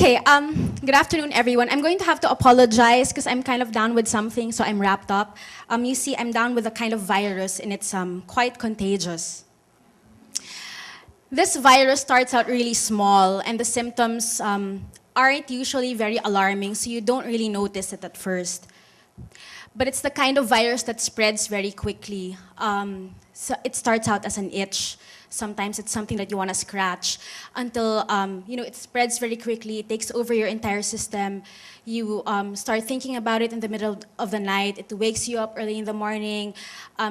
Okay, good afternoon, everyone. I'm going to have to apologize because I'm kind of down with something, so I'm wrapped up. You see, I'm down with a kind of virus, and it's quite contagious. This virus starts out really small, and the symptoms aren't usually very alarming, so you don't really notice it at first. But it's the kind of virus that spreads very quickly. So it starts out as an itch. Sometimes it's something that you want to scratch until it spreads very quickly. It takes over your entire system. You start thinking about it in the middle of the night. It wakes you up early in the morning.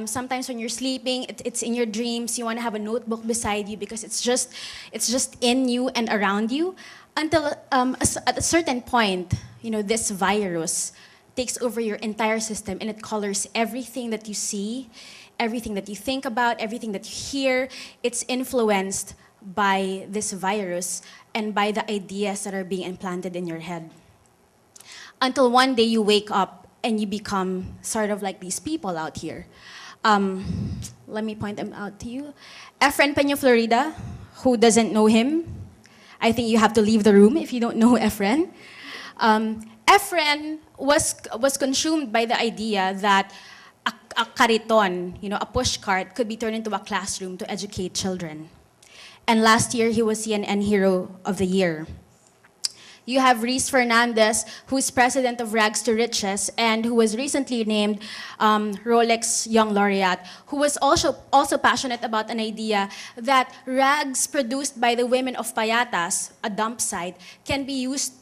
Sometimes when you're sleeping, it's in your dreams. You want to have a notebook beside you because it's just in you and around you. Until at a certain point, this virus takes over your entire system and it colors everything that you see, everything that you think about, everything that you hear. It's influenced by this virus and by the ideas that are being implanted in your head. Until one day you wake up and you become sort of like these people out here. Let me point them out to you. Efren Peña Florida, who doesn't know him? I think you have to leave the room if you don't know Efren. Efren was consumed by the idea that a kariton, a push cart, could be turned into a classroom to educate children. And last year, he was CNN Hero of the Year. You have Reese Fernandez, who's president of Rags to Riches and who was recently named Rolex Young Laureate, who was also passionate about an idea that rags produced by the women of Payatas, a dump site, can be used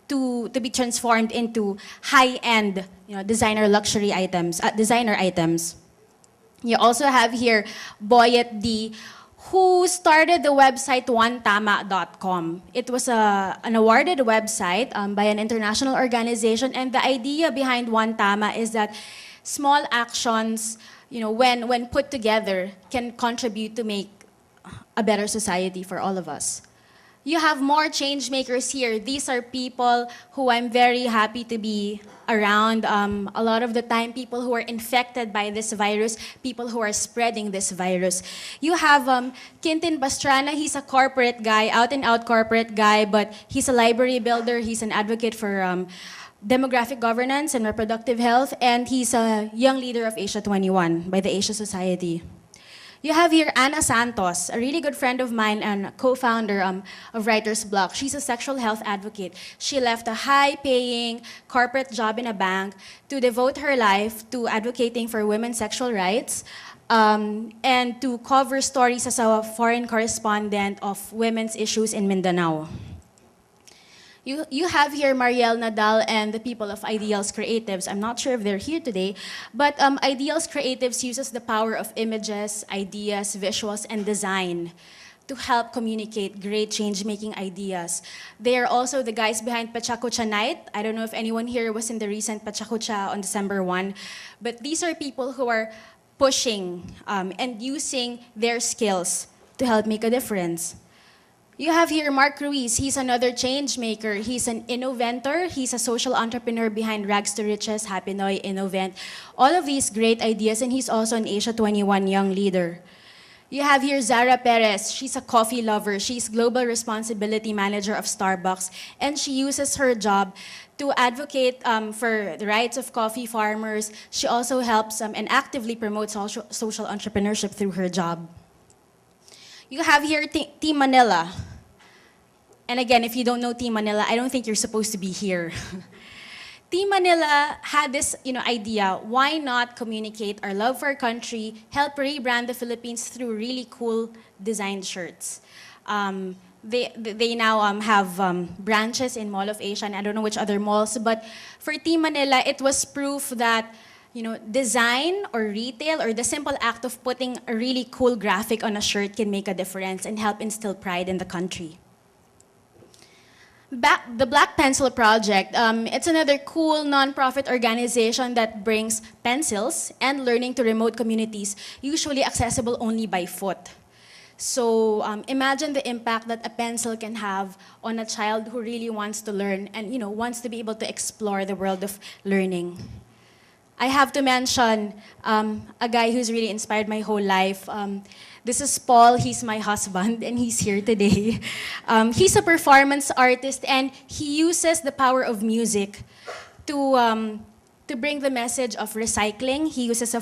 to be transformed into high-end, designer luxury items, designer items. You also have here Boyet D, who started the website onetama.com. It was an awarded website by an international organization, and the idea behind One Tama is that small actions, when put together, can contribute to make a better society for all of us. You have more change makers here. These are people who I'm very happy to be around. A lot of the time, people who are infected by this virus, people who are spreading this virus. You have Quintin Pastrana. He's a corporate guy, out-and-out corporate guy, but he's a library builder. He's an advocate for demographic governance and reproductive health, and he's a young leader of Asia 21 by the Asia Society. You have here Ana Santos, a really good friend of mine and co-founder of Writer's Block. She's a sexual health advocate. She left a high-paying corporate job in a bank to devote her life to advocating for women's sexual rights and to cover stories as a foreign correspondent of women's issues in Mindanao. You have here Marielle Nadal and the people of Ideals Creatives. I'm not sure if they're here today, but Ideals Creatives uses the power of images, ideas, visuals, and design to help communicate great change-making ideas. They are also the guys behind Pachakucha Night. I don't know if anyone here was in the recent Pachakucha on December 1, but these are people who are pushing and using their skills to help make a difference. You have here Mark Ruiz. He's another change maker. He's an innovator. He's a social entrepreneur behind Rags to Riches, Happy Noy, Innovent. All of these great ideas, and he's also an Asia 21 young leader. You have here Zara Perez. She's a coffee lover. She's Global Responsibility Manager of Starbucks, and she uses her job to advocate for the rights of coffee farmers. She also helps and actively promotes social entrepreneurship through her job. You have here Team Manila. And again, if you don't know Team Manila, I don't think you're supposed to be here. Team Manila had this idea, why not communicate our love for our country, help rebrand the Philippines through really cool designed shirts. They now have branches in Mall of Asia, and I don't know which other malls, but for Team Manila, it was proof that design or retail or the simple act of putting a really cool graphic on a shirt can make a difference and help instill pride in the country. The Black Pencil Project, it's another cool nonprofit organization that brings pencils and learning to remote communities, usually accessible only by foot. So imagine the impact that a pencil can have on a child who really wants to learn and wants to be able to explore the world of learning. I have to mention a guy who's really inspired my whole life. This is Paul, he's my husband, and he's here today. He's a performance artist, and he uses the power of music to bring the message of recycling. He uses a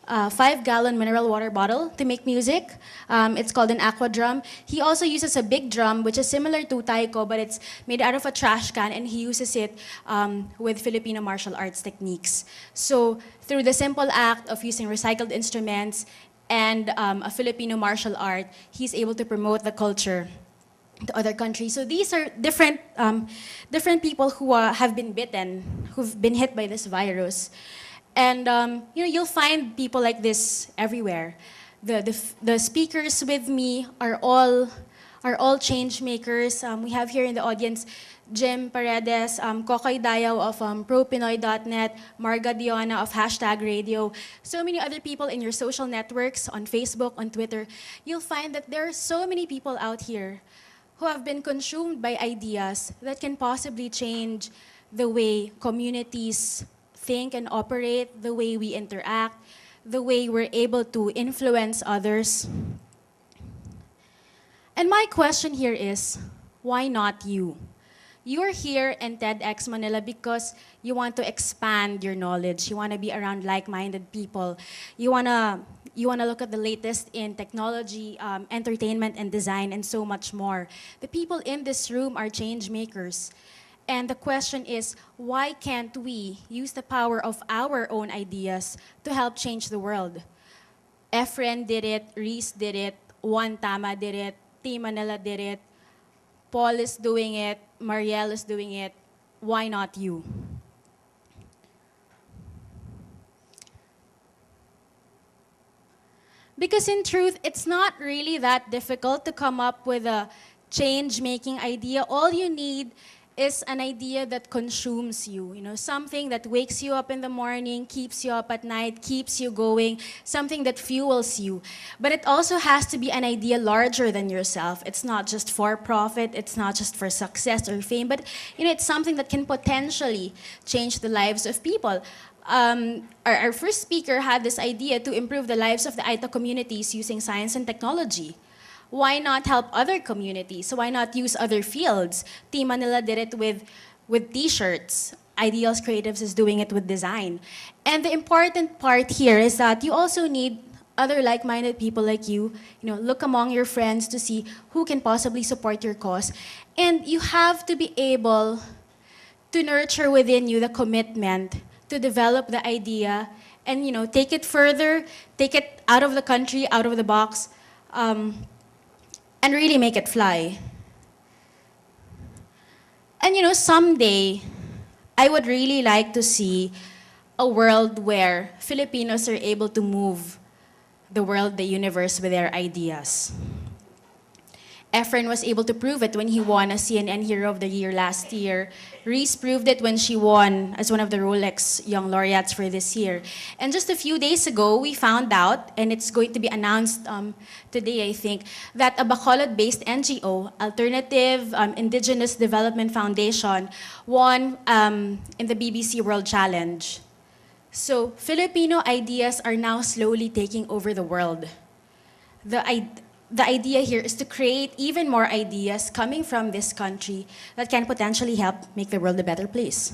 5-gallon mineral water bottle to make music. It's called an aqua drum. He also uses a big drum, which is similar to taiko, but it's made out of a trash can, and he uses it with Filipino martial arts techniques. So through the simple act of using recycled instruments and a Filipino martial art, he's able to promote the culture to other countries. So these are different people who have been bitten, who've been hit by this virus. And you'll find people like this everywhere. The speakers with me are all change makers. We have here in the audience Jim Paredes, Kokoy Dayaw of ProPinoy.net, Marga Diona of #Radio, so many other people in your social networks, on Facebook, on Twitter. You'll find that there are so many people out here who have been consumed by ideas that can possibly change the way communities think and operate, the way we interact, the way we're able to influence others. And my question here is, why not you? You're here in TEDxManila because you want to expand your knowledge. You want to be around like-minded people. You want to look at the latest in technology, entertainment, and design, and so much more. The people in this room are change makers. And the question is, why can't we use the power of our own ideas to help change the world? Efren did it, Reese did it, Juan Tama did it, Team Manila did it, Paul is doing it, Marielle is doing it. Why not you? Because in truth, it's not really that difficult to come up with a change-making idea. All you need is an idea that consumes you, something that wakes you up in the morning, keeps you up at night, keeps you going, something that fuels you. But it also has to be an idea larger than yourself. It's not just for profit, it's not just for success or fame, but it's something that can potentially change the lives of people. Our first speaker had this idea to improve the lives of the Aita communities using science and technology. Why not help other communities? Why not use other fields? Team Manila did it with t-shirts. Ideals Creatives is doing it with design. And the important part here is that you also need other like-minded people like you. Look among your friends to see who can possibly support your cause. And you have to be able to nurture within you the commitment to develop the idea and take it further, take it out of the country, out of the box, and really make it fly. And someday, I would really like to see a world where Filipinos are able to move the world, the universe with their ideas. Efren was able to prove it when he won as CNN Hero of the Year last year. Reese proved it when she won as one of the Rolex Young Laureates for this year. And just a few days ago, we found out, and it's going to be announced today, I think, that a Bacolod-based NGO, Alternative Indigenous Development Foundation, won in the BBC World Challenge. So Filipino ideas are now slowly taking over the world. The idea here is to create even more ideas coming from this country that can potentially help make the world a better place.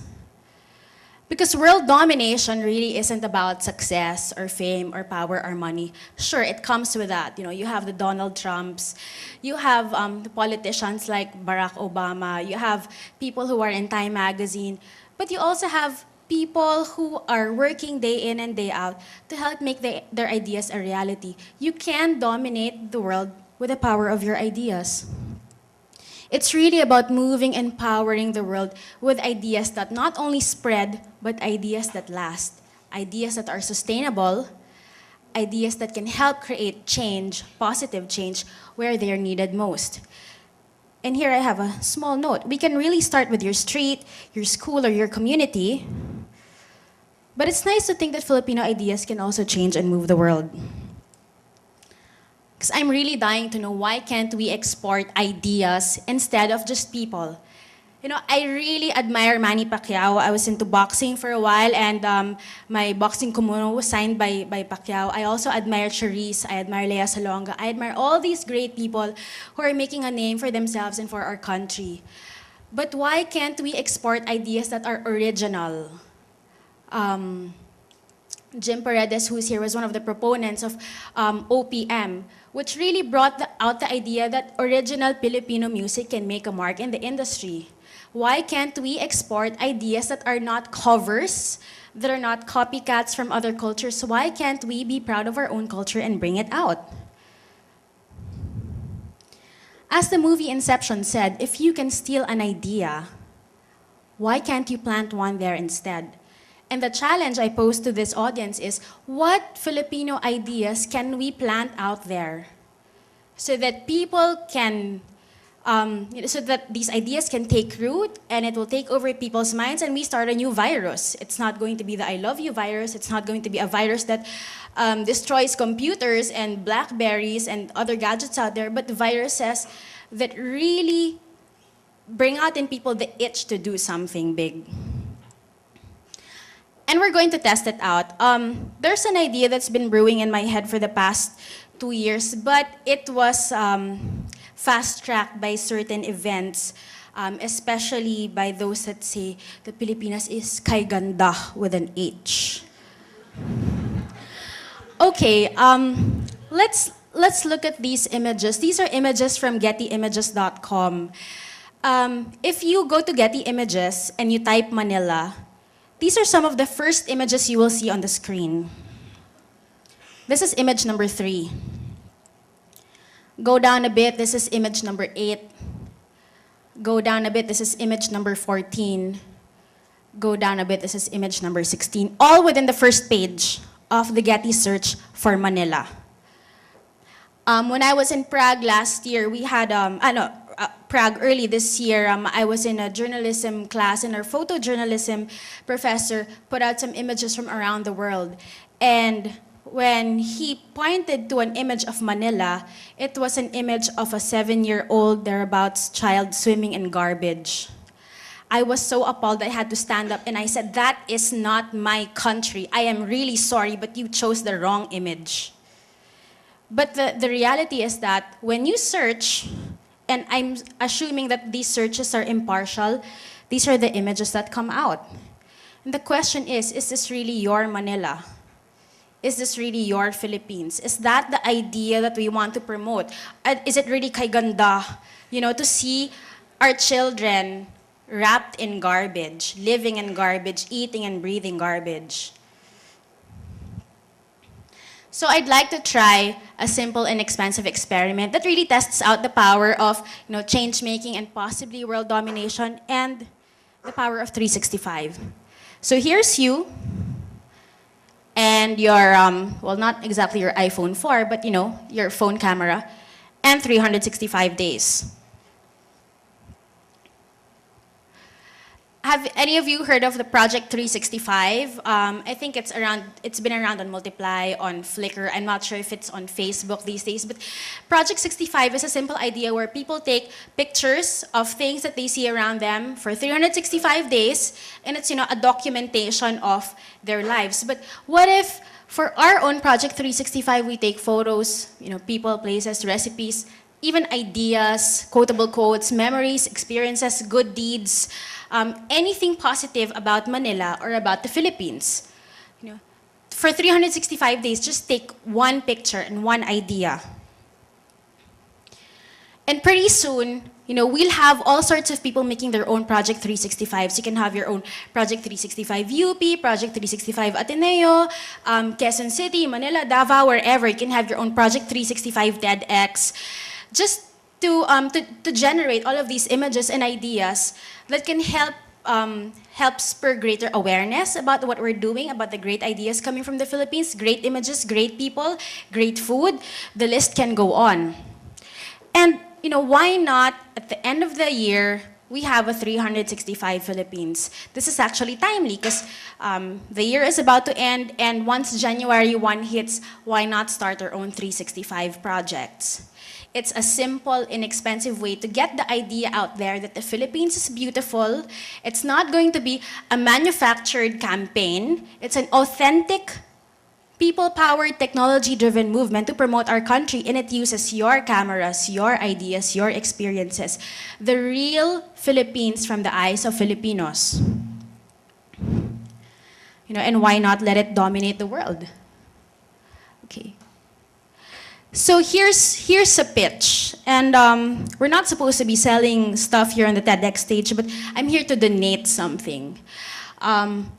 Because world domination really isn't about success or fame or power or money. Sure, it comes with that. You have the Donald Trumps, you have the politicians like Barack Obama, you have people who are in Time magazine, but you also have people who are working day in and day out to help make their ideas a reality. You can dominate the world with the power of your ideas. It's really about moving and powering the world with ideas that not only spread, but ideas that last, ideas that are sustainable, ideas that can help create change, positive change, where they are needed most. And here I have a small note. We can really start with your street, your school, or your community. But it's nice to think that Filipino ideas can also change and move the world. Because I'm really dying to know, why can't we export ideas instead of just people? You know, I really admire Manny Pacquiao. I was into boxing for a while, and my boxing kimono was signed by Pacquiao. I also admire Charisse. I admire Lea Salonga. I admire all these great people who are making a name for themselves and for our country. But why can't we export ideas that are original? Jim Paredes, who's here, was one of the proponents of OPM, which really brought out the idea that original Filipino music can make a mark in the industry. Why can't we export ideas that are not covers, that are not copycats from other cultures? Why can't we be proud of our own culture and bring it out? As the movie Inception said, if you can steal an idea, why can't you plant one there instead? And the challenge I pose to this audience is, what Filipino ideas can we plant out there so that people can, so that these ideas can take root and it will take over people's minds and we start a new virus. It's not going to be the I love you virus. It's not going to be a virus that destroys computers and Blackberries and other gadgets out there, but viruses that really bring out in people the itch to do something big. And we're going to test it out. There's an idea that's been brewing in my head for the past 2 years, but it was fast-tracked by certain events, especially by those that say the Pilipinas is kay ganda with an H. Okay, let's look at these images. These are images from gettyimages.com. If you go to Getty Images and you type Manila, these are some of the first images you will see on the screen. This is image number 3. Go down a bit, this is image number 8. Go down a bit, this is image number 14. Go down a bit, this is image number 16. All within the first page of the Getty search for Manila. When I was in Prague last year, we had, Prague early this year, I was in a journalism class and our photojournalism professor put out some images from around the world. And when he pointed to an image of Manila, it was an image of a 7-year-old, thereabouts, child swimming in garbage. I was so appalled I had to stand up and I said, that is not my country. I am really sorry, but you chose the wrong image. But the reality is that when you search, and I'm assuming that these searches are impartial, these are the images that come out. And the question is this really your Manila? Is this really your Philippines? Is that the idea that we want to promote? Is it really kay ganda? You know, to see our children wrapped in garbage, living in garbage, eating and breathing garbage. So I'd like to try a simple and inexpensive experiment that really tests out the power of change making and possibly world domination and the power of 365. So here's you and your, well, not exactly your iPhone 4, but your phone camera and 365 days. Have any of you heard of the Project 365? I think it's been around on Multiply, on Flickr. I'm not sure if it's on Facebook these days, but Project 65 is a simple idea where people take pictures of things that they see around them for 365 days, and it's a documentation of their lives. But what if for our own Project 365 we take photos, people, places, recipes, even ideas, quotable quotes, memories, experiences, good deeds, anything positive about Manila or about the Philippines. For 365 days, just take one picture and one idea. And pretty soon, we'll have all sorts of people making their own Project 365s. You can have your own Project 365 UP, Project 365 Ateneo, Quezon City, Manila, Davao, wherever. You can have your own Project 365 TEDx. Just to generate all of these images and ideas that can help spur greater awareness about what we're doing, about the great ideas coming from the Philippines, great images, great people, great food. The list can go on. And why not at the end of the year we have a 365 Philippines. This is actually timely because the year is about to end, and once January 1 hits, why not start our own 365 projects? It's a simple, inexpensive way to get the idea out there that the Philippines is beautiful. It's not going to be a manufactured campaign. It's an authentic, people-powered, technology-driven movement to promote our country, and it uses your cameras, your ideas, your experiences. The real Philippines from the eyes of Filipinos. And why not let it dominate the world? Okay. So here's a pitch, and we're not supposed to be selling stuff here on the TEDx stage, but I'm here to donate something.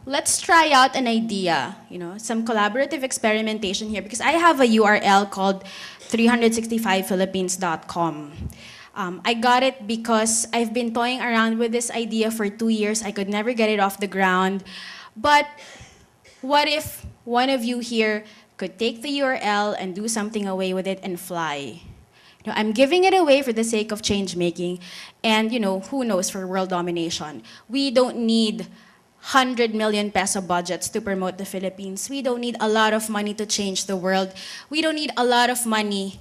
Let's try out an idea, some collaborative experimentation here, because I have a URL called 365philippines.com. I got it because I've been toying around with this idea for 2 years. I could never get it off the ground. But what if one of you here could take the URL and do something away with it and fly? I'm giving it away for the sake of change making, and who knows, for world domination. We don't need 100 million peso budgets to promote the Philippines. We don't need a lot of money to change the world. We don't need a lot of money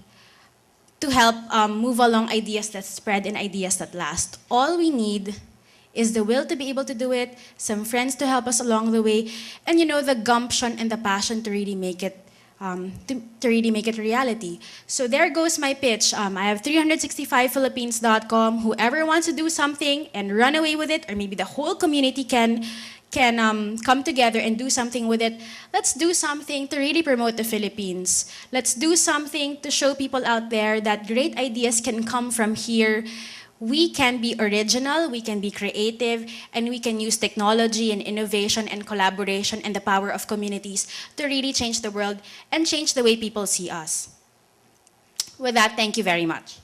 to help move along ideas that spread and ideas that last. All we need is the will to be able to do it, some friends to help us along the way, and the gumption and the passion to really make it reality. So there goes my pitch. I have 365philippines.com. Whoever wants to do something and run away with it, or maybe the whole community can come together and do something with it. Let's do something to really promote the Philippines. Let's do something to show people out there that great ideas can come from here. We can be original, we can be creative, and we can use technology and innovation and collaboration and the power of communities to really change the world and change the way people see us. With that, thank you very much.